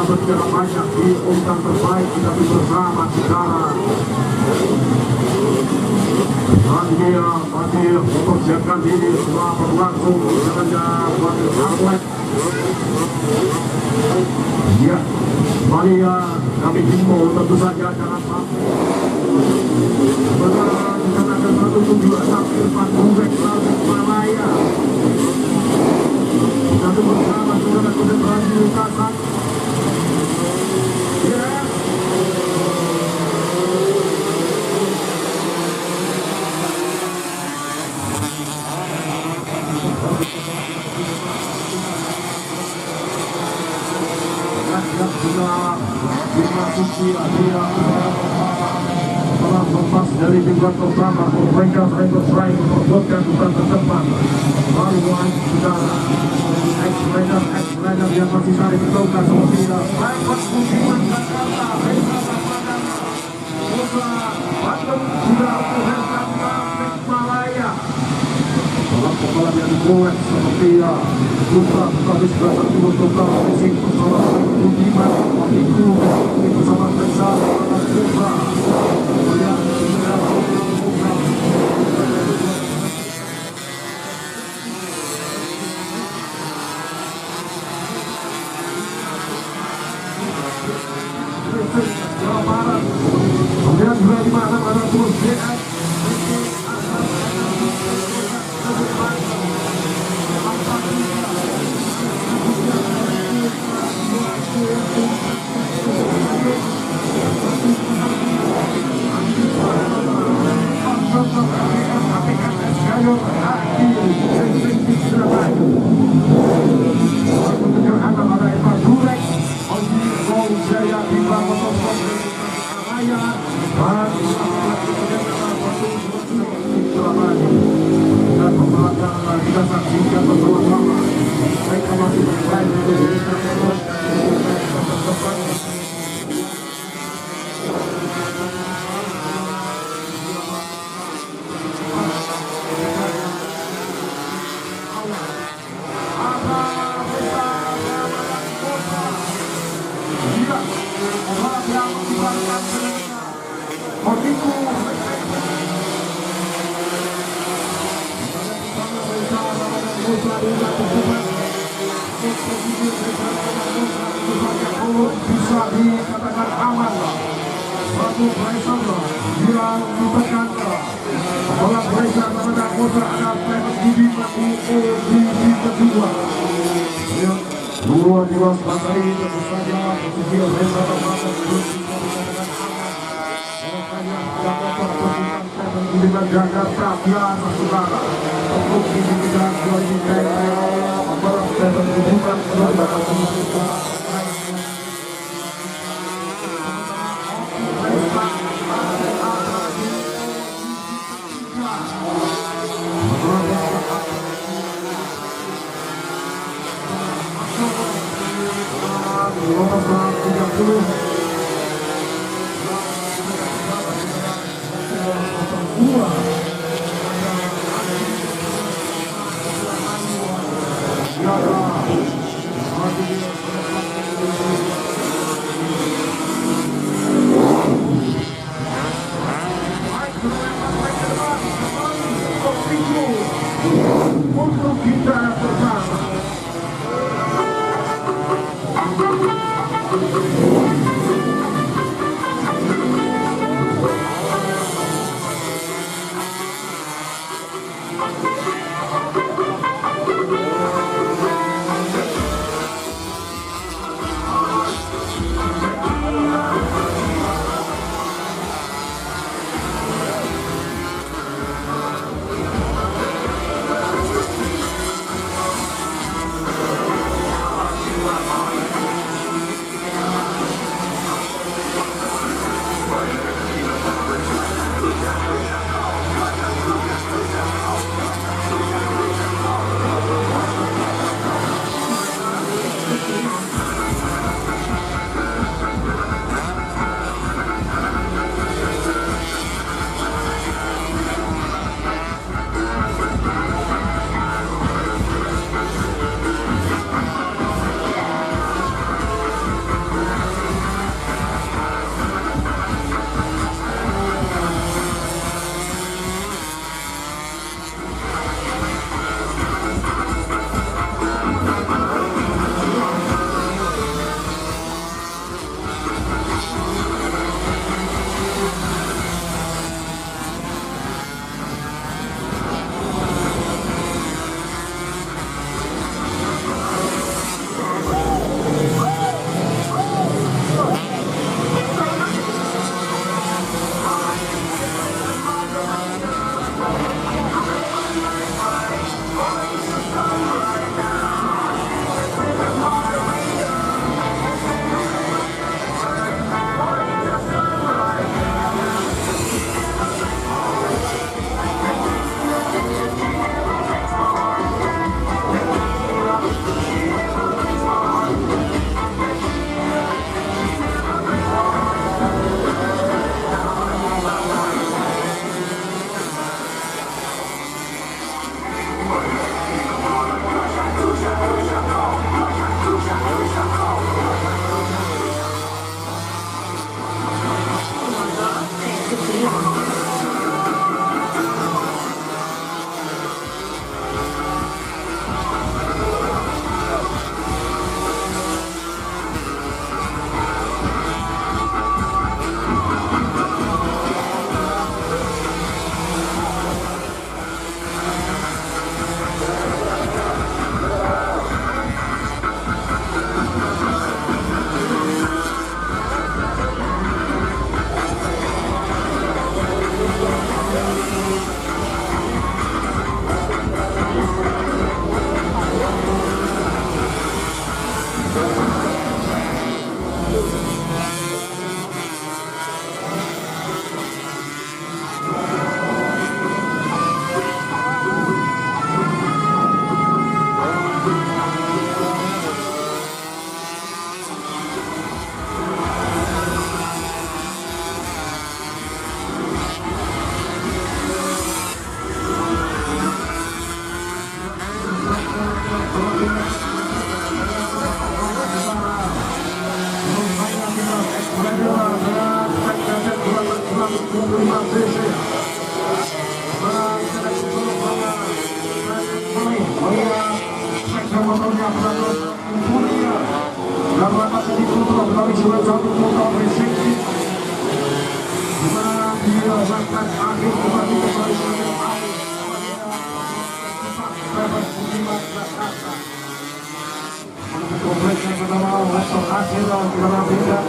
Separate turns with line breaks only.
berjalan banyak di urutan terbaik kita bersama saudara. Dan dia masih mempersiapkan diri setelah berlangsung jalannya Batik Atlet. Ya, kembali ya kami himbau tentu saja jangan sampai karena ada 176 Irfan Bubek Malaya. Satu bersama saudara konsentrasi lintasan. Ya. Yang sudah dimasuki area telah lepas dari tingkat pertama mereka bersaing memperbutkan urutan terdepan. Lalu mulai saudara ex-rider yang masih saling bertolak seperti Raymond Budiman Jakarta, Reza Ramadana, Putra Bandung sudah menghentikan Taufik Malaya. Dalam pembalap yang dibuat seperti Putra Tabis Berasal Timur Tokar Racing bersama Raymond Budiman, Iku bersama Reza Putra. Kemudian Jawa Barat, kemudian juga di mana terus DS kita saksikan bersama-sama. Mereka masih bermain bisa dikatakan aman lah. Satu pressure lah yang ditekan lah. Bola pressure kepada Putra ada Raymond Budiman di posisi kedua. Dua jelas baterai tentu saja posisi Reza Ramadana belum bisa dikatakan aman. Makanya Jakarta posisi Raymond Budiman Jakarta biasa saudara. Untuk individual 2000 pembalap Raymond Budiman mendapat posisi 25 cc. Sektor motornya Prados Mulia dan masih ditutup dari salah satu motor resepsi. Dia bahkan akhir kembali kembali kompleks yang pertama untuk hasil dalam bidang